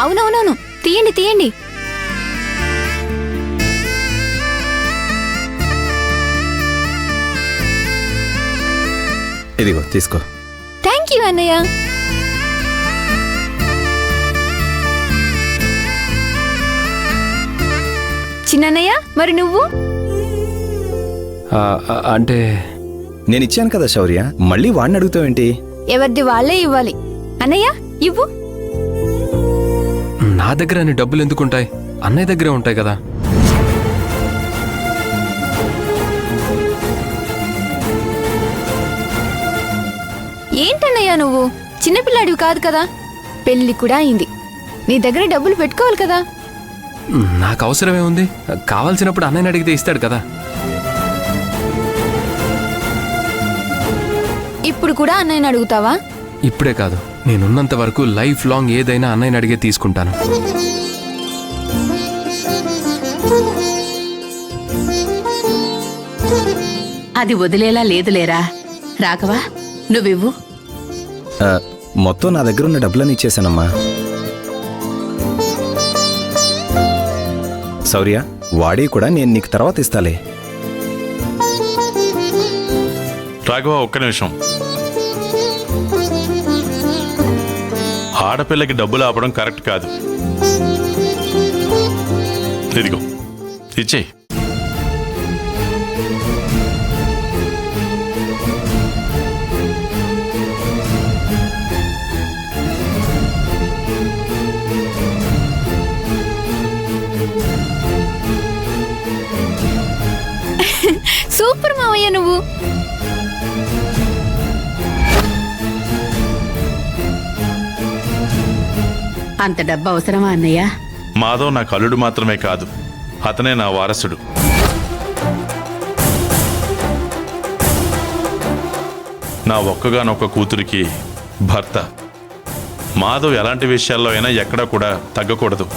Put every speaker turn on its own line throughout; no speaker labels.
అవునవునవును, తీయండి తీయండి.
ఇదిగో తీసుకో.
థ్యాంక్ యూ అన్నయ్య. చిన్నన్నయ్య, మరి నువ్వు?
అంటే
నేను ఇచ్చాను కదా శౌర్య, మళ్ళీ వాడిని అడుగుతావేంటి?
ఎవరిది వాళ్ళే ఇవ్వాలి. అన్నయ్య ఇవ్వు.
నా దగ్గర అన్ని డబ్బులు ఎందుకుంటాయి? అన్నయ్య దగ్గరే ఉంటాయి కదా.
ఏంటన్నయ్య నువ్వు చిన్నపిల్లాడివి కాదు కదా, పెళ్లి కూడా అయింది. నీ దగ్గర డబ్బులు పెట్టుకోవాలి కదా.
నాకు అవసరమే ఉంది. కావాల్సినప్పుడు అన్నయ్యని అడిగితే ఇస్తాడు కదా.
ఇప్పుడు కూడా అన్నయ్యని అడుగుతావా?
ఇప్పుడే కాదు, నేనున్నంత వరకు లైఫ్ లాంగ్ ఏదైనా అన్నయ్యని అడిగే తీసుకుంటాను.
అది వదిలేలా లేదులేరా. రాఘవా, నువ్వివ్వు.
మొత్తం నా దగ్గర ఉన్న డబ్బులని ఇచ్చేసానమ్మా. శౌర్య, వాడి కూడా నేను నీకు తర్వాత ఇస్తాలే.
రాఘవ, ఒక్క నిమిషం. ఆడపిల్లకి డబ్బులు ఆపడం కరెక్ట్ కాదు. ఇదిగో ఇచ్చేయి.
సూపర్ మావయ్య నువ్వు.
అంత డబ్బు అవసరమా అన్నయ్య?
మాధవ్ నా కల్లుడు మాత్రమే కాదు, అతనే నా వారసుడు. నా ఒక్కగానొక్క కూతురికి భర్త. మాధవ్ ఎలాంటి విషయాల్లో అయినా ఎక్కడా కూడా తగ్గకూడదు.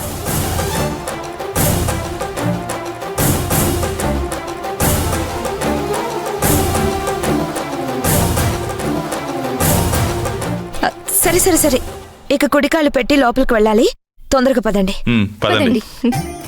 సరే సరే సరే, ఇక కుడికాళ్ళు పెట్టి లోపలికి వెళ్ళాలి. తొందరగా పదండి.
పదండి.
పదండి.